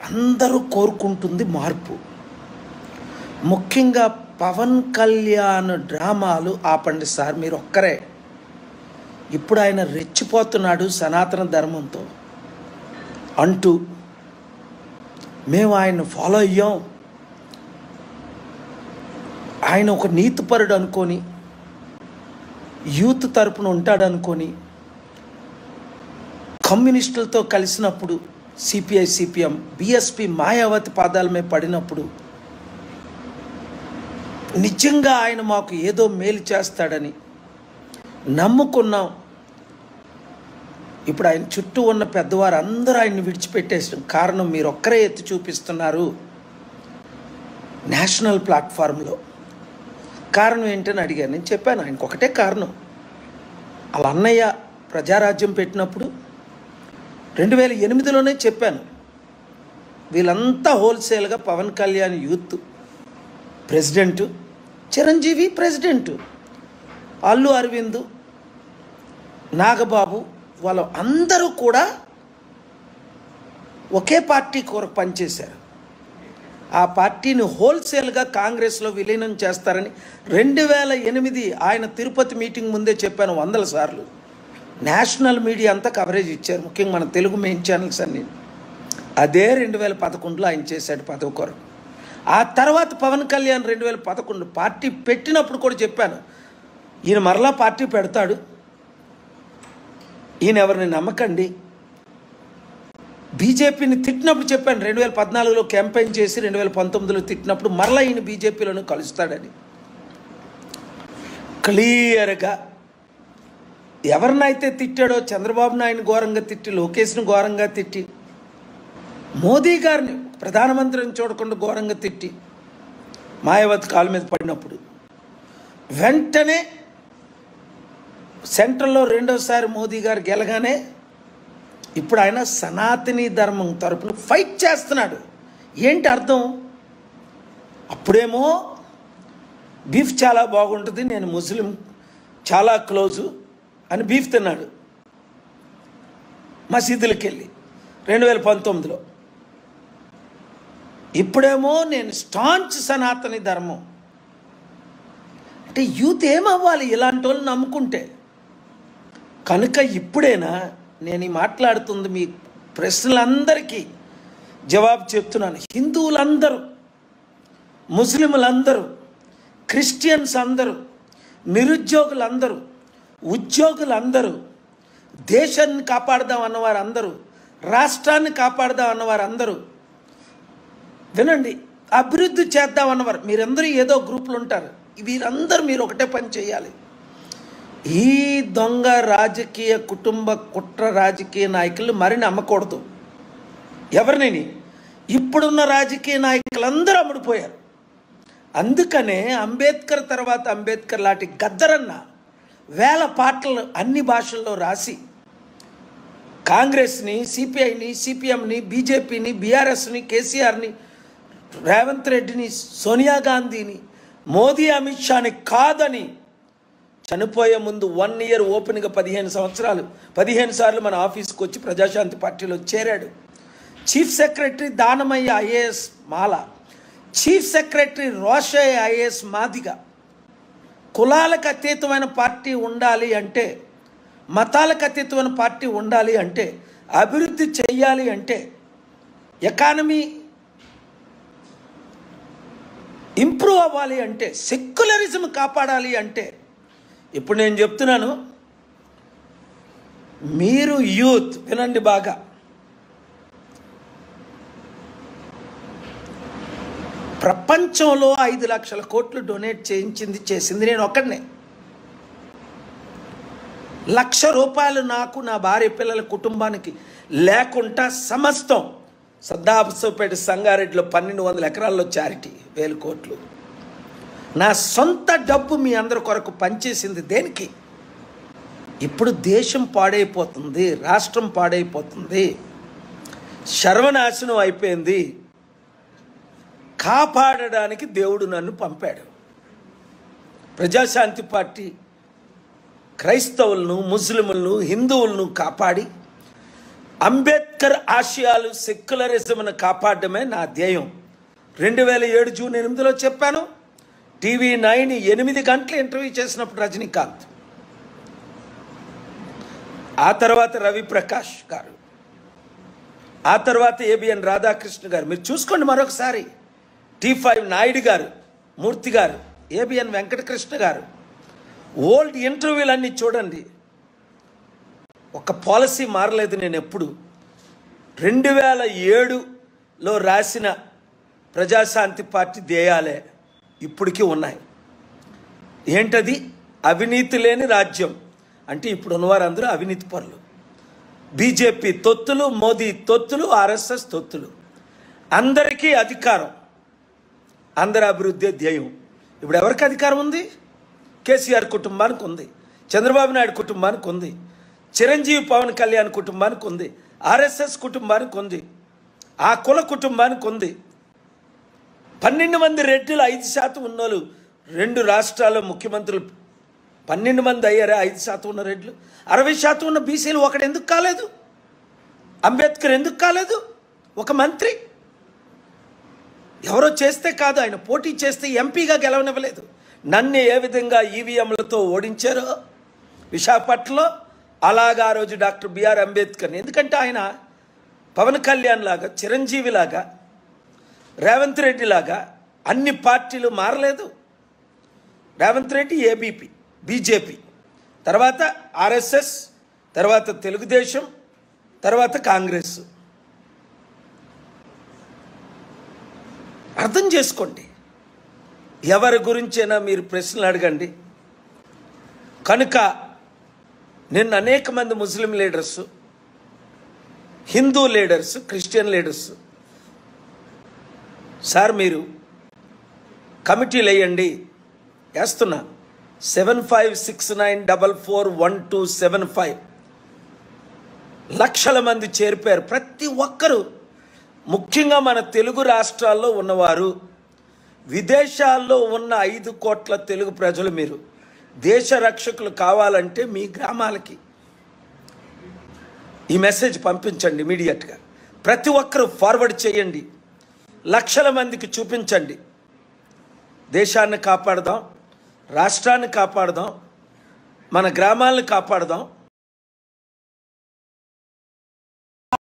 అందరూ కోరుకుంటుంది మార్పు. ముఖ్యంగా పవన్ కళ్యాణ్ డ్రామాలు ఆపండి సార్, మీరు ఒక్కరే. ఇప్పుడు ఆయన రెచ్చిపోతున్నాడు సనాతన ధర్మంతో అంటూ, మేము ఆయన ఫాలో అయ్యాం, ఆయన ఒక నీతిపరుడు అనుకొని, యూత్ తరపున ఉంటాడు అనుకొని, కమ్యూనిస్టులతో కలిసినప్పుడు సిపిఐ సిపిఎం బిఎస్పి మాయావతి పాదాల మీద పడినప్పుడు నిజంగా ఆయన మాకు ఏదో మేలు చేస్తాడని నమ్ముకున్నాం. ఇప్పుడు ఆయన చుట్టూ ఉన్న పెద్దవారు అందరూ ఆయన్ని విడిచిపెట్టేసిన కారణం మీరు ఒక్కరే ఎత్తి చూపిస్తున్నారు నేషనల్ ప్లాట్ఫామ్లో. కారణం ఏంటని అడిగాను. నేను చెప్పాను ఆయనకు ఒకటే కారణం. వాళ్ళ అన్నయ్య ప్రజారాజ్యం పెట్టినప్పుడు 2008లోనే చెప్పాను, వీళ్ళంతా హోల్సేల్గా Pawan Kalyan youth president, Chiranjeevi president, Allu Aravind, Nagababu, వాళ్ళు అందరూ కూడా ఒకే పార్టీ కొరకు పనిచేశారు. ఆ పార్టీని హోల్సేల్గా కాంగ్రెస్లో విలీనం చేస్తారని 2008 ఆయన తిరుపతి మీటింగ్ ముందే చెప్పాను 100 సార్లు. నేషనల్ మీడియా అంతా కవరేజ్ ఇచ్చారు, ముఖ్యంగా మన తెలుగు మెయిన్ ఛానల్స్ అన్నీ. అదే 2011లో ఆయన చేశాడు పదవి కొరకు. ఆ తర్వాత పవన్ కళ్యాణ్ 2011 పార్టీ పెట్టినప్పుడు కూడా చెప్పాను, ఈయన మరలా పార్టీ పెడతాడు, ఈయన ఎవరిని నమ్మకండి. బీజేపీని తిట్టినప్పుడు చెప్పాను, 2014లో క్యాంపెయిన్ చేసి 2019లో తిట్టినప్పుడు మరలా ఈయన బీజేపీలోనే కలుస్తాడని. క్లియర్గా ఎవరినైతే తిట్టాడో, చంద్రబాబు నాయుడిని ఘోరంగా తిట్టి, లోకేష్ని ఘోరంగా తిట్టి, మోదీ గారిని ప్రధానమంత్రిని చూడకుండా ఘోరంగా తిట్టి, మాయావతి కాలు మీద పడినప్పుడు వెంటనే సెంట్రల్లో రెండోసారి మోదీ గారు గెలగానే ఇప్పుడు ఆయన సనాతనీ ధర్మం తరపున ఫైట్ చేస్తున్నాడు. ఏంటి అర్థం? అప్పుడేమో బీఫ్ చాలా బాగుంటుంది, నేను ముస్లిం చాలా క్లోజు అని బీఫ్ తిన్నాడు మసీదులకు వెళ్ళి 2019లో. ఇప్పుడేమో నేను స్టాంచ్ సనాతని ధర్మం. అంటే యూత్ ఏమవ్వాలి ఇలాంటి వాళ్ళు నమ్ముకుంటే? కనుక ఇప్పుడైనా నేను మాట్లాడుతుంది మీ ప్రశ్నలందరికీ జవాబు చెప్తున్నాను. హిందువులందరూ, ముస్లింలందరూ, క్రిస్టియన్స్ అందరూ, నిరుద్యోగులందరూ, ఉద్యోగులందరూ, దేశాన్ని కాపాడదాం అన్నవారు అందరూ, రాష్ట్రాన్ని కాపాడదాం అన్నవారు అందరూ, వినండి, అభివృద్ధి చేద్దాం అన్నవారు మీరందరూ ఏదో గ్రూపులు ఉంటారు. వీరందరూ మీరు ఒకటే పని చేయాలి. ఈ దొంగ రాజకీయ కుటుంబ కుట్ర రాజకీయ నాయకులు మరి నమ్మకూడదు ఎవరిని. ఇప్పుడున్న రాజకీయ నాయకులందరూ అమ్ముడిపోయారు. అందుకనే అంబేద్కర్ తర్వాత అంబేద్కర్ లాంటి గద్దరన్న వేల పాటలు అన్ని భాషల్లో రాసి కాంగ్రెస్ని, సిపిఐని, సిపిఎంని, బీజేపీని, బీఆర్ఎస్ని, కేసీఆర్ని, రేవంత్ రెడ్డిని, సోనియా గాంధీని, మోదీ, అమిత్ షాని కాదని చనిపోయే ముందు 1 ఇయర్ ఓపెన్గా 15 సార్లు మన ఆఫీస్కి వచ్చి ప్రజాశాంతి పార్టీలో చేరాడు. చీఫ్ సెక్రటరీ దానమయ్య ఐఏఎస్ మాల, చీఫ్ సెక్రటరీ రోషయ్య ఐఏఎస్ మాదిగ. కులాలకు అతీతమైన పార్టీ ఉండాలి అంటే, మతాలకు అతీతమైన పార్టీ ఉండాలి అంటే, అభివృద్ధి చెయ్యాలి అంటే, ఎకానమీ ఇంప్రూవ్ అవ్వాలి అంటే, సెక్యులరిజం కాపాడాలి అంటే, ఇప్పుడు నేను చెప్తున్నాను, మీరు యూత్ వినండి బాగా. ప్రపంచంలో 5 లక్షల కోట్లు డొనేట్ చేసింది నేను ఒక్కడనే. 1,00,000 రూపాయలు నాకు, నా భార్య, పిల్లల కుటుంబానికి లేకుండా సమస్తం సద్దాబుసోపేట సంగారెడ్డిలో 1200 ఎకరాల్లో చారిటీ 1000 కోట్లు. నా సొంత డబ్బు మీ అందరి కొరకు పనిచేసింది దేనికి? ఇప్పుడు దేశం పాడైపోతుంది, రాష్ట్రం పాడైపోతుంది, సర్వనాశనం అయిపోయింది. కాపాడడానికి దేవుడు నన్ను పంపాడు. ప్రజాశాంతి పార్టీ క్రైస్తవులను, ముస్లింలను, హిందువులను కాపాడి అంబేద్కర్ ఆశయాలు సెక్యులరిజంను కాపాడడమే నా ధ్యేయం. 2007 జూన్ 8లో చెప్పాను. టీవీ 9 8 గంటలు ఇంటర్వ్యూ చేసినప్పుడు రజనీకాంత్, ఆ తర్వాత రవి ప్రకాష్ గారు, ఆ తర్వాత ఏబిఎన్ రాధాకృష్ణ గారు, మీరు చూసుకోండి మరొకసారి. T5 నాయుడు గారు, మూర్తి గారు, ఏబిఎన్ వెంకటకృష్ణ గారు, ఓల్డ్ ఇంటర్వ్యూలన్నీ చూడండి. ఒక పాలసీ మారలేదు. నేను ఎప్పుడు 2007లో రాసిన ప్రజాశాంతి పార్టీ ధ్యేయాలే ఇప్పటికీ ఉన్నాయి. ఏంటది? అవినీతి లేని రాజ్యం. అంటే ఇప్పుడు ఉన్నవారందరూ అవినీతి పరులు. బీజేపీ తొత్తులు, మోదీ తొత్తులు, ఆర్ఎస్ఎస్ తొత్తులు. అందరికీ అధికారం, అందరి అభివృద్ధి ధ్యేయం. ఇప్పుడు ఎవరికి అధికారం ఉంది? కేసీఆర్ కుటుంబానికి ఉంది, చంద్రబాబు నాయుడు కుటుంబానికి ఉంది, చిరంజీవి పవన్ కళ్యాణ్ కుటుంబానికి ఉంది, ఆర్ఎస్ఎస్ కుటుంబానికి ఉంది, ఆ కుల కుటుంబానికి ఉంది. 12 మంది రెడ్డిలు 5% ఉన్నోళ్ళు 2 రాష్ట్రాల్లో ముఖ్యమంత్రులు 12 మంది అయ్యారా? 5% ఉన్న రెడ్లు, 60% ఉన్న బీసీలు ఒకడు ఎందుకు కాలేదు? అంబేద్కర్ ఎందుకు కాలేదు? ఒక మంత్రి ఎవరో చేస్తే కాదు, ఆయన పోటీ చేస్తే ఎంపీగా గెలవనివ్వలేదు. నన్ను ఏ విధంగా ఈవీఎంలతో ఓడించారో విశాఖపట్నంలో, అలాగా ఆ రోజు డాక్టర్ బిఆర్ అంబేద్కర్ని. ఎందుకంటే ఆయన పవన్ కళ్యాణ్ లాగా, చిరంజీవి లాగా, రేవంత్ రెడ్డి లాగా అన్ని పార్టీలు మారలేదు. రేవంత్ రెడ్డి ఏబీపీ, బీజేపీ, తర్వాత ఆర్ఎస్ఎస్, తర్వాత తెలుగుదేశం, తర్వాత కాంగ్రెస్. అర్థం చేసుకోండి. ఎవరి గురించైనా మీరు ప్రశ్నలు అడగండి. కనుక నిన్న అనేక మంది Muslim leaders, Hindu leaders, Christian leaders, sir మీరు కమిటీలు వేయండి, వేస్తున్నా 7569441275 లక్షల మంది చేరిపోయారు. ప్రతి ఒక్కరూ, ముఖ్యంగా మన తెలుగు రాష్ట్రాల్లో ఉన్నవారు, విదేశాల్లో ఉన్న 5 కోట్ల తెలుగు ప్రజలు, మీరు దేశ రక్షకులు కావాలంటే మీ గ్రామాలకి ఈ మెసేజ్ పంపించండి ఇమీడియట్గా. ప్రతి ఒక్కరూ ఫార్వర్డ్ చేయండి, లక్షల మందికి చూపించండి. దేశాన్ని కాపాడదాం, రాష్ట్రాన్ని కాపాడదాం, మన గ్రామాలను కాపాడదాం.